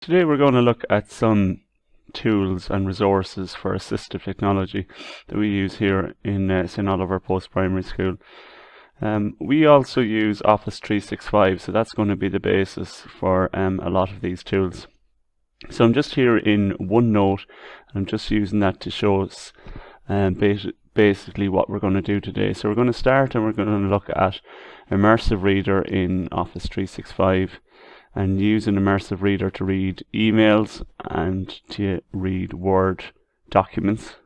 Today we're going to look at some tools and resources for assistive technology that we use here in St Oliver Post-Primary School. We also use Office 365, so that's going to be the basis for a lot of these tools. So I'm just here in Onenote, and I'm just using that to show us basically what we're going to do today. So we're going to start and we're going to look at Immersive Reader in Office 365. And use an Immersive Reader to read emails and to read Word documents.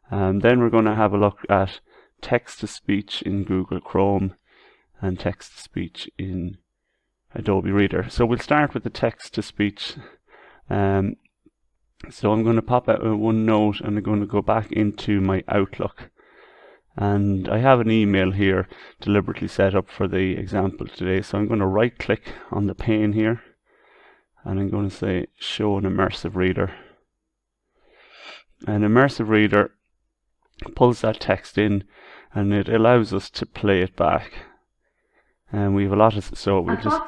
Then we're going to have a look at text-to-speech in Google Chrome and text-to-speech in Adobe Reader. So we'll start with the text-to-speech. So I'm going to pop out OneNote and I'm going to go back into my Outlook. And I have an email here deliberately set up for the example today. So I'm going to right click on the pane here and I'm going to say show an immersive reader. An immersive reader pulls that text in and it allows us to play it back. And we have a lot of fox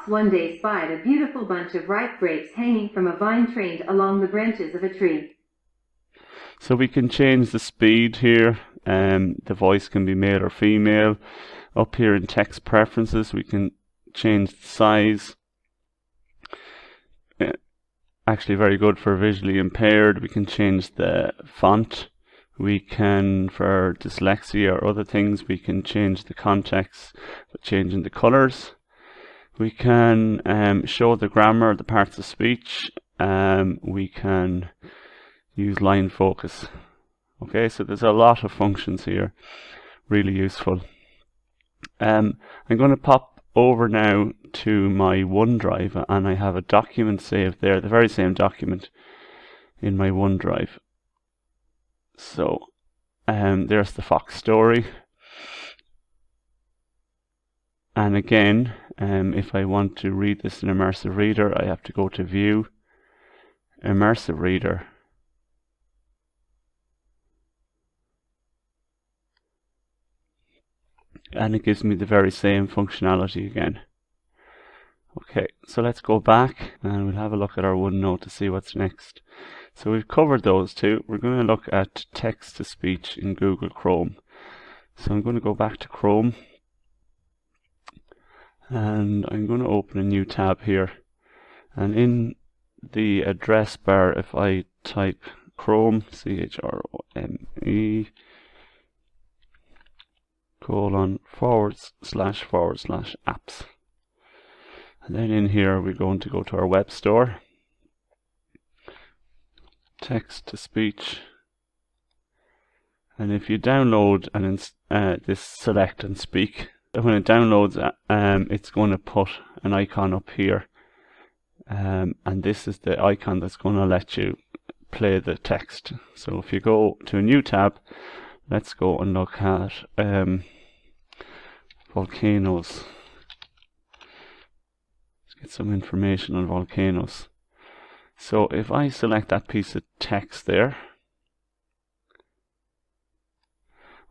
one day spied a beautiful bunch of ripe grapes hanging from a vine trained along the branches of a tree. So we can change the speed here. The voice can be male or female. Up here in text preferences we can change the size. Actually very good for visually impaired. We can change the font. We can, for dyslexia or other things, we can change the context by changing the colors. We can show the grammar, the parts of speech. We can use line focus. Okay, so there's a lot of functions here, really useful. I'm going to pop over now to my OneDrive and I have a document saved there, the very same document in my OneDrive. So there's the fox story. And again, if I want to read this in Immersive Reader, I have to go to View, Immersive Reader. And it gives me the very same functionality again. Okay, so let's go back and we'll have a look at our OneNote to see what's next. So we've covered those two. We're going to look at text-to-speech in Google Chrome. So I'm going to go back to Chrome and I'm going to open a new tab here. And in the address bar, if I type Chrome, CHROME, // apps. And then in here we're going to go to our web store, text to speech, and if you download and this select and speak, when it downloads it's going to put an icon up here, and this is the icon that's going to let you play the text. So if you go to a new tab, let's go and look at volcanoes. Let's get some information on volcanoes. So if I select that piece of text there,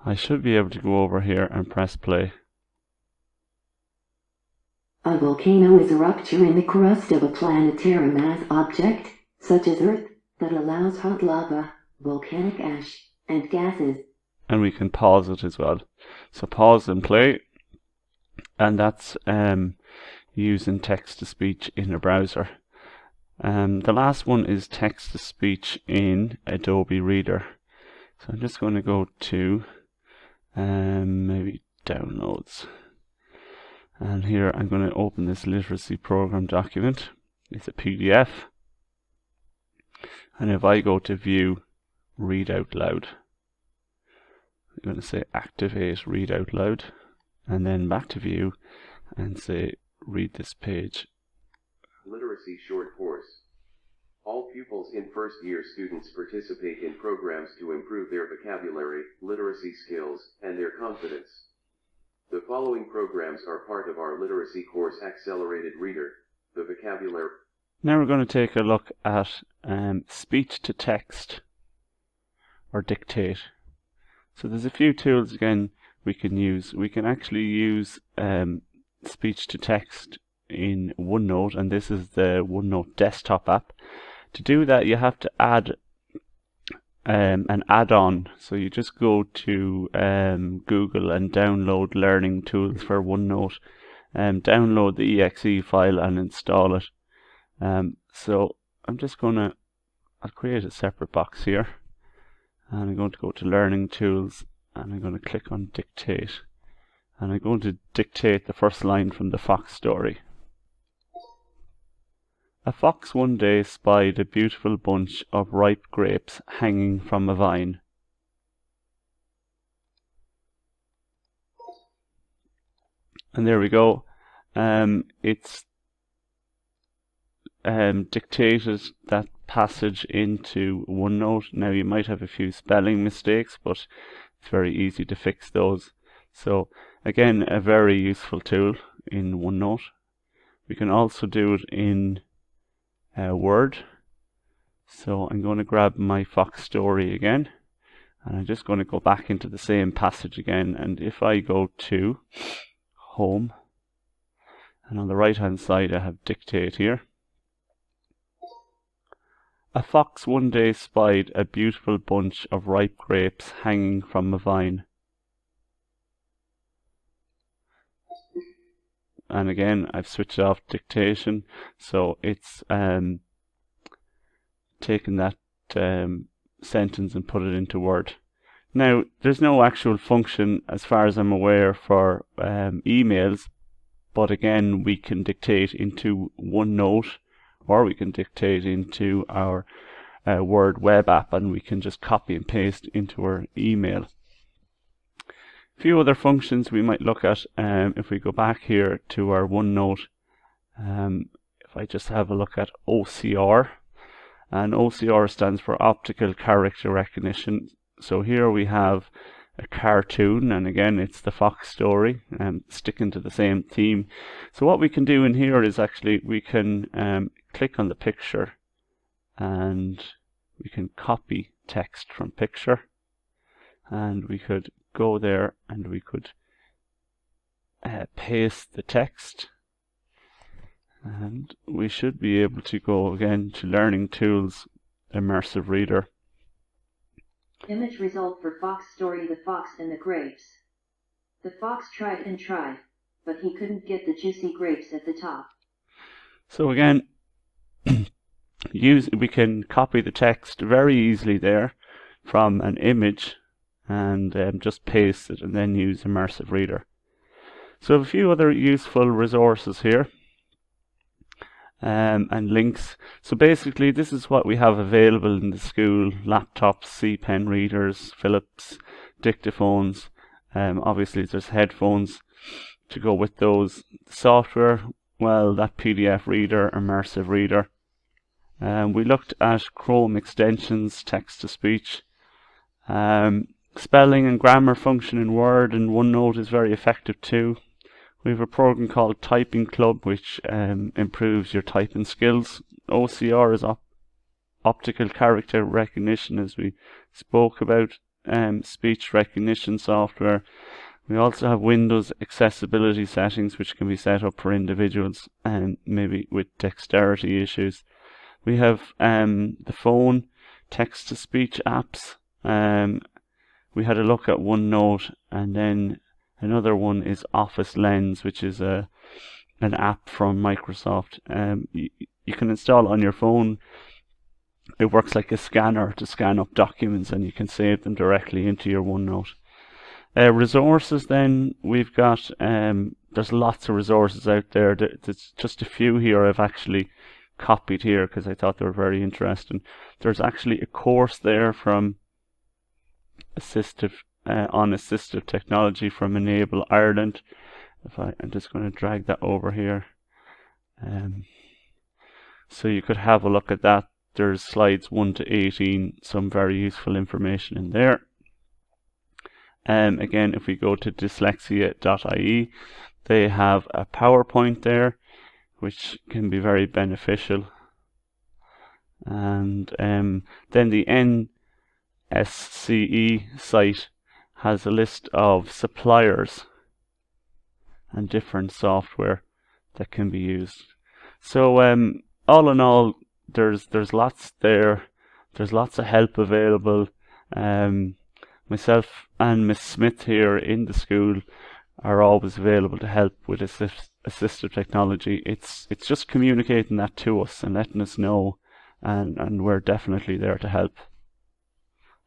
I should be able to go over here and press play. A volcano is a rupture in the crust of a planetary mass object, such as Earth, that allows hot lava, volcanic ash, and gases. And we can pause it as well. So pause and play. And that's using text-to-speech in a browser. The last one is text-to-speech in Adobe Reader. So I'm just going to go to maybe downloads. And here I'm going to open this literacy program document. It's a PDF. And if I go to view, read out loud, I'm going to say activate read out loud, and then back to view and say read this page. Literacy short course. All pupils in first year students participate in programs to improve their vocabulary, literacy skills, and their confidence. The following programs are part of our literacy course Accelerated Reader, the vocabulary. Now we're going to take a look at speech to text or dictate. So there's a few tools again we can use. We can actually use speech to text in OneNote, and this is the OneNote desktop app. To do that, you have to add an add-on. So you just go to Google and download learning tools for OneNote, download the exe file and install it. So I'm just I'll create a separate box here, and I'm going to go to learning tools, and I'm going to click on dictate, and I'm going to dictate the first line from the fox story. A fox one day spied a beautiful bunch of ripe grapes hanging from a vine. And there we go. It's dictated that passage into OneNote. Now you might have a few spelling mistakes, but it's very easy to fix those. So again, a very useful tool in OneNote. We can also do it in Word. So I'm going to grab my fox story again, and I'm just going to go back into the same passage again, and if I go to Home, and on the right hand side I have dictate here. A fox one day spied a beautiful bunch of ripe grapes hanging from a vine. And again, I've switched off dictation, so it's taken that sentence and put it into Word. Now, there's no actual function, as far as I'm aware, for emails, but again, we can dictate into OneNote, or we can dictate into our Word web app, and we can just copy and paste into our email. A few other functions we might look at if we go back here to our OneNote. If I just have a look at OCR, and OCR stands for Optical Character Recognition. So here we have a cartoon, and again it's the fox story, sticking to the same theme. So what we can do in here is actually we can click on the picture, and we can copy text from picture, and we could go there and we could paste the text, and we should be able to go again to Learning Tools, Immersive Reader. Image result for fox story: The Fox and the Grapes. The fox tried and tried, but he couldn't get the juicy grapes at the top. So again, we can copy the text very easily there from an image, and just paste it and then use Immersive Reader. So a few other useful resources here, and links. So basically this is what we have available in the school: laptops, C-Pen readers, Philips, dictaphones. Obviously there's headphones to go with those. Software, well, that PDF reader, Immersive Reader. We looked at Chrome extensions, text-to-speech. Spelling and grammar function in Word and OneNote is very effective too. We have a program called Typing Club, which improves your typing skills. OCR is optical character recognition, as we spoke about. Speech recognition software. We also have Windows accessibility settings, which can be set up for individuals and maybe with dexterity issues. We have the phone text-to-speech apps. We had a look at OneNote, and then another one is Office Lens, which is an app from Microsoft. You can install it on your phone. It works like a scanner to scan up documents, and you can save them directly into your OneNote. Resources then, we've got, there's lots of resources out there. There's just a few here I've actually copied here because I thought they were very interesting. There's actually a course there from on assistive technology from Enable Ireland. I'm just going to drag that over here, so you could have a look at that. There's slides 1 to 18, some very useful information in there. Again, if we go to dyslexia.ie, they have a PowerPoint there, which can be very beneficial. And then the NSCE site has a list of suppliers and different software that can be used. So all in all, there's lots there. There's lots of help available. Myself and Miss Smith here in the school are always available to help with assistive technology. It's just communicating that to us and letting us know, and we're definitely there to help.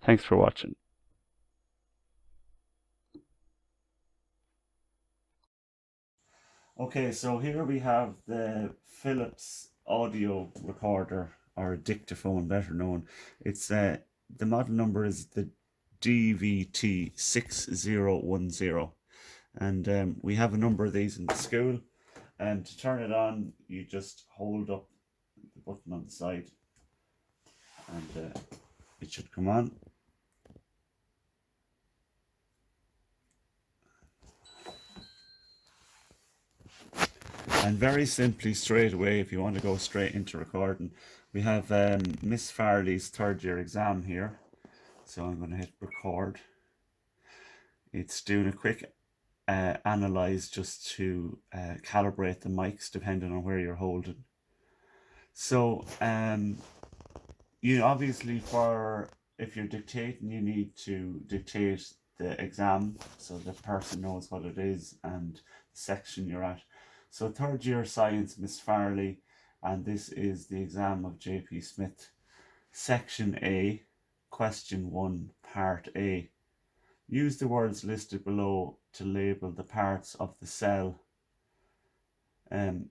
Thanks for watching. Okay, so here we have the Philips audio recorder, or dictaphone better known. It's the model number is the DVT6010, and we have a number of these in the school. And to turn it on, you just hold up the button on the side, and it should come on. And very simply, straight away, if you want to go straight into recording, we have Miss Farley's third year exam here. So I'm going to hit record. It's doing a quick analyze just to calibrate the mics depending on where you're holding. So you obviously, if you're dictating, you need to dictate the exam so the person knows what it is and the section you're at. So third year science, Miss Farley, and this is the exam of J.P. Smith. Section A, question 1, part A. Use the words listed below to label the parts of the cell. The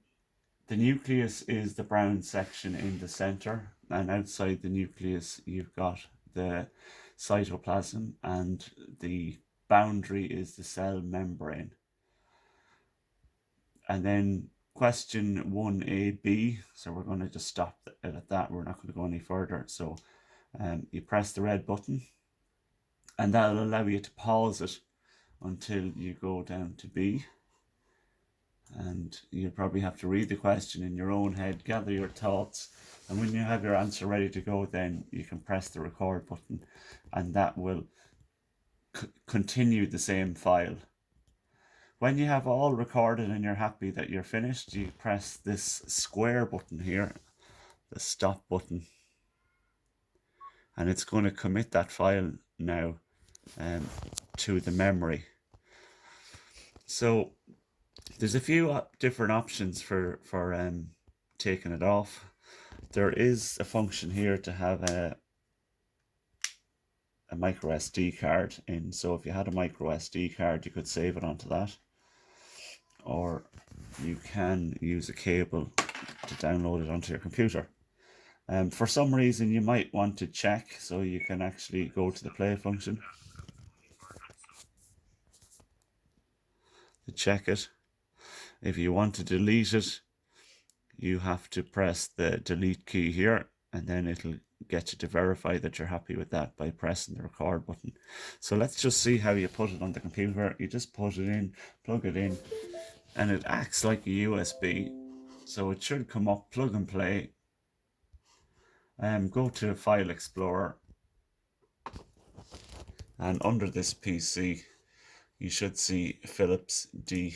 nucleus is the brown section in the center, and outside the nucleus you've got the cytoplasm, and the boundary is the cell membrane. And then question 1AB, so we're going to just stop it at that. We're not going to go any further. So you press the red button, and that'll allow you to pause it until you go down to B. And you'll probably have to read the question in your own head, gather your thoughts, and when you have your answer ready to go, then you can press the record button, and that will continue the same file. When you have all recorded and you're happy that you're finished, you press this square button here, the stop button, and it's going to commit that file now to the memory. So there's a few different options for taking it off. There is a function here to have a micro SD card in, so if you had a micro SD card you could save it onto that, or you can use a cable to download it onto your computer. For some reason you might want to check, so you can actually go to the play function to check it. If you want to delete it, you have to press the delete key here, and then it'll get you to verify that you're happy with that by pressing the record button. So let's just see how you put it on the computer. You just put it in, plug it in, and it acts like a USB. So it should come up, plug and play. Go to File Explorer, and under this PC you should see Philips D.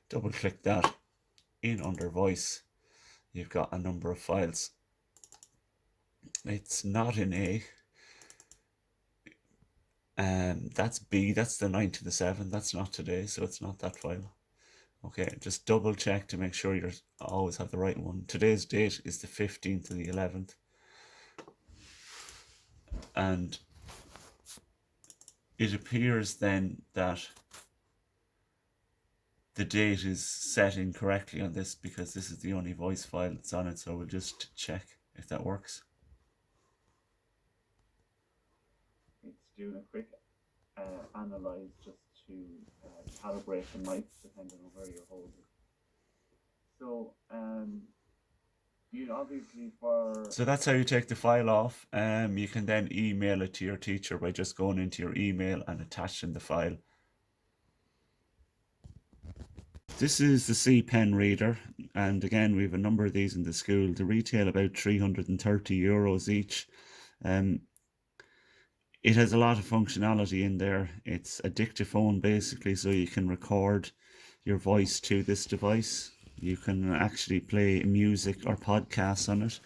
Double click that. In under voice you've got a number of files. It's not in A, that's B, that's the 9 to the 7, that's not today, so it's not that file. Okay, just double check to make sure you always have the right one. Today's date is the 15th of the 11th, and it appears then that the date is set incorrectly on this because this is the only voice file that's on it, so we'll just check if that works. It's doing a quick analyze just to calibrate the mics depending on where you're holding. So you obviously so that's how you take the file off. You can then email it to your teacher by just going into your email and attaching the file. This is the C Pen reader, and again we have a number of these in the school. They retail about €330 each. It has a lot of functionality in there. It's a dictaphone basically, so you can record your voice to this device. You can actually play music or podcasts on it.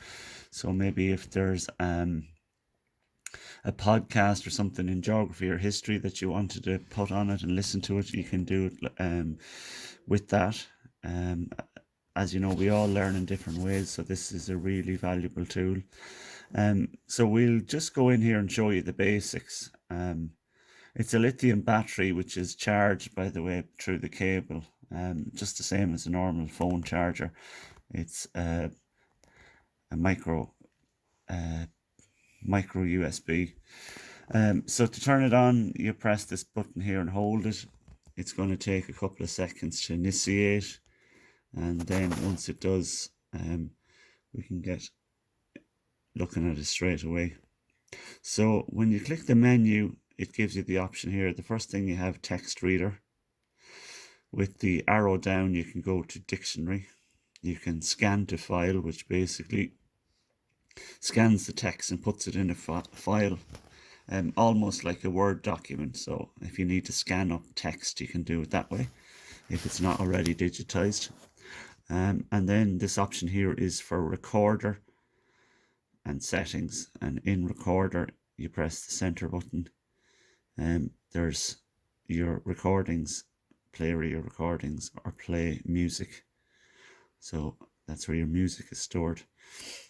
So maybe if there's a podcast or something in geography or history that you wanted to put on it and listen to it, you can do it with that. As you know, we all learn in different ways, so this is a really valuable tool. So we'll just go in here and show you the basics. It's a lithium battery which is charged, by the way, through the cable, just the same as a normal phone charger. It's a micro USB. So to turn it on, you press this button here and hold it. It's going to take a couple of seconds to initiate, and then once it does, we can get looking at it straight away. So when you click the menu, it gives you the option here. The first thing you have text reader. With the arrow down, you can go to dictionary. You can scan to file, which basically scans the text and puts it in a file, almost like a Word document. So if you need to scan up text, you can do it that way if it's not already digitized. And then this option here is for recorder and settings, and in recorder you press the center button, and there's your recordings, play your recordings or play music. So that's where your music is stored.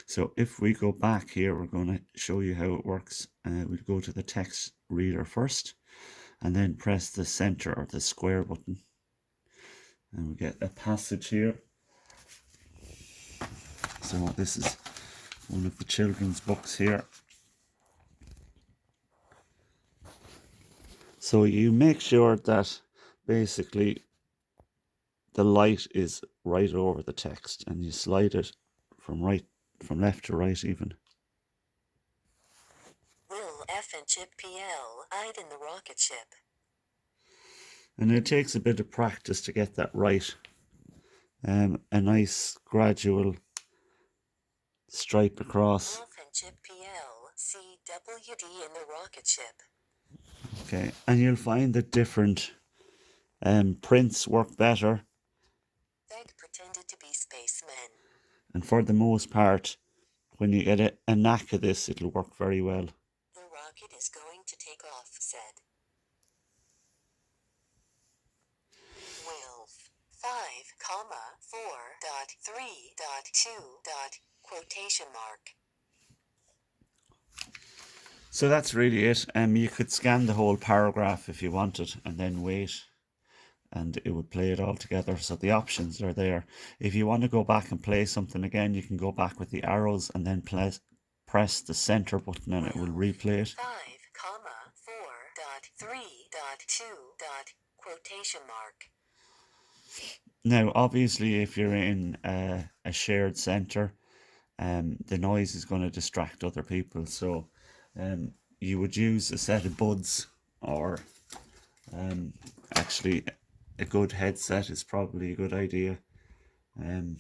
So if we go back here, we're going to show you how it works. We'll go to the text reader first and then press the center or the square button, and we get a passage here. So this is one of the children's books here. So you make sure that basically the light is right over the text, and you slide it from left to right even. Will F and Chip PL hide in the rocket ship. And it takes a bit of practice to get that right. A nice gradual stripe across. Wolf and Chip PL CWD in the rocket ship. Okay, and you'll find that different prints work better. They pretended to be spacemen. And for the most part, when you get a knack of this, it'll work very well. The rocket is going to take off, said Wilf. 5,4.3.2. Quotation mark. So that's really it. You could scan the whole paragraph if you wanted and then wait, and it would play it all together. So the options are there. If you want to go back and play something again, you can go back with the arrows and then press the center button and it will replay it. 5,4.3.2. Quotation mark. Now, obviously, if you're in a shared center, the noise is going to distract other people. So you would use a set of buds, or actually a good headset is probably a good idea.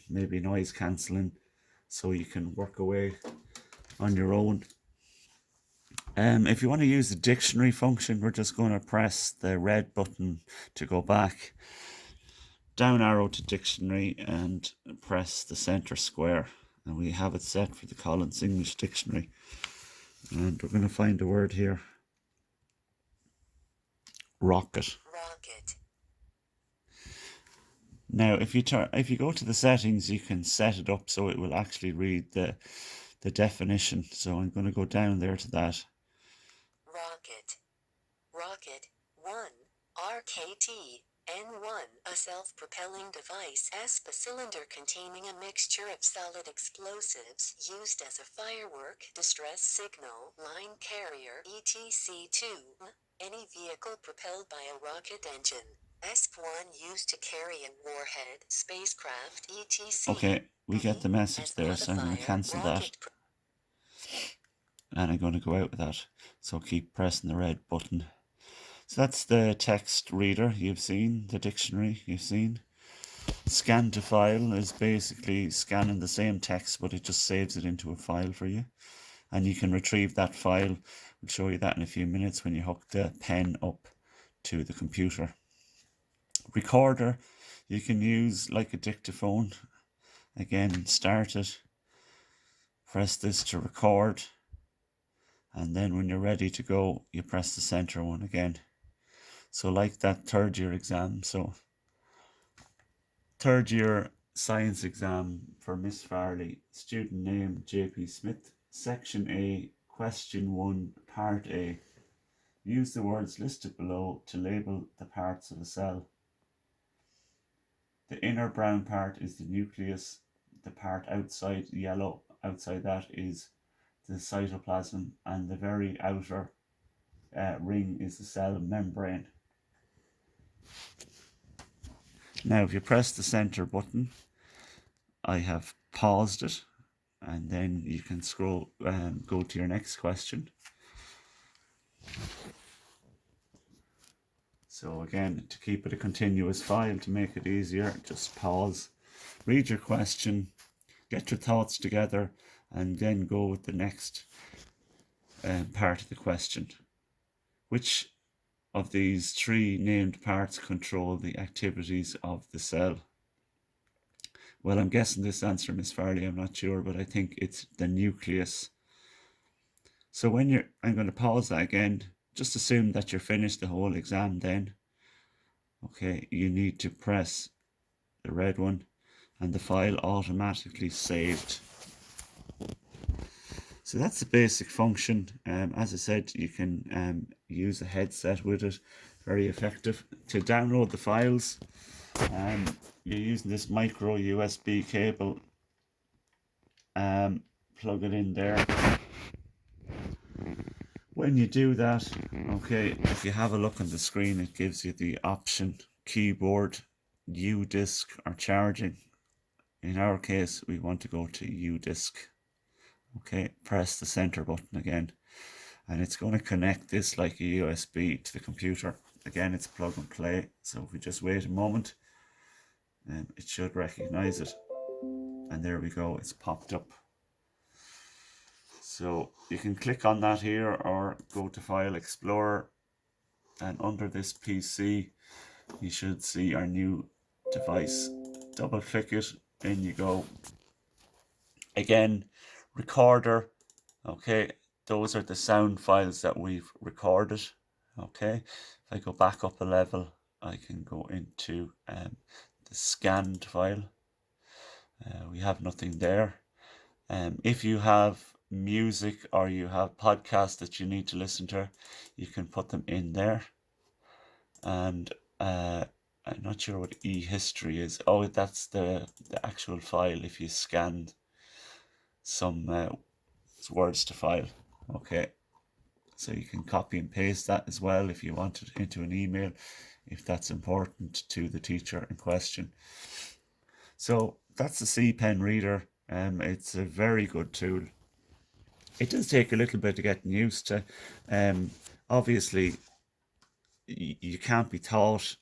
Maybe noise cancelling, so you can work away on your own. If you want to use the dictionary function, we're just going to press the red button to go back, down arrow to dictionary, and press the center square, and we have it set for the Collins English Dictionary. And we're going to find a word here. Rocket. Rocket. Now, if you go to the settings, you can set it up so it will actually read the definition. So I'm going to go down there to that. Rocket. Rocket. 1. RKT. N1. A self-propelling device. A cylinder containing a mixture of solid explosives used as a firework, distress signal, line carrier, etc. 2. Any vehicle propelled by a rocket engine. S1 used to carry a warhead, spacecraft, etc. Okay, we get the message there, so I'm going to cancel that. And I'm going to go out with that. So keep pressing the red button. So that's the text reader you've seen, the dictionary you've seen. Scan to file is basically scanning the same text, but it just saves it into a file for you. And you can retrieve that file. We'll show you that in a few minutes when you hook the pen up to the computer. Recorder You can use like a dictaphone. Again, start it, press this to record, and then when you're ready to go, you press the center one again. So like that third year exam. So third year science exam for Miss Farley, student name JP Smith, section A, question 1, part A. Use the words listed below to label the parts of a cell. The inner brown part is the nucleus. The part outside, yellow, outside that is the cytoplasm, and the very outer ring is the cell membrane. Now, if you press the center button, I have paused it, and then you can scroll and go to your next question. So again, to keep it a continuous file, to make it easier, just pause, read your question, get your thoughts together, and then go with the next part of the question. Which of these 3 named parts control the activities of the cell? Well, I'm guessing this answer, Miss Farley, I'm not sure, but I think it's the nucleus. So when I'm going to pause that again. Just assume that you're finished the whole exam then. Okay, you need to press the red one and the file automatically saved. So that's the basic function. As I said, you can use a headset with it, very effective. To download the files, you're using this micro USB cable. Plug it in there. When you do that, okay, if you have a look on the screen, it gives you the option keyboard, U-disk or charging. In our case, we want to go to U-disk. Okay, press the center button again, and it's going to connect this like a USB to the computer. Again, it's plug and play, so if we just wait a moment, it should recognize it. And there we go, it's popped up. So you can click on that here or go to File Explorer, and under this PC you should see our new device. Double click it, in you go. Again, recorder, okay, those are the sound files that we've recorded. Okay, if I go back up a level, I can go into the scanned file. We have nothing there. If you have music or you have podcasts that you need to listen to, you can put them in there. And I'm not sure what eHistory is. Oh, that's the actual file if you scanned some words to file. Okay, so you can copy and paste that as well if you want it into an email, if that's important to the teacher in question. So that's the C-Pen reader. It's a very good tool. It does take a little bit of getting used to. Obviously, you can't be taught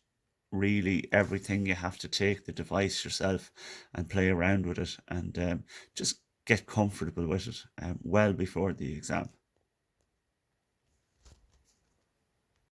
really everything. You have to take the device yourself and play around with it, and just get comfortable with it well before the exam.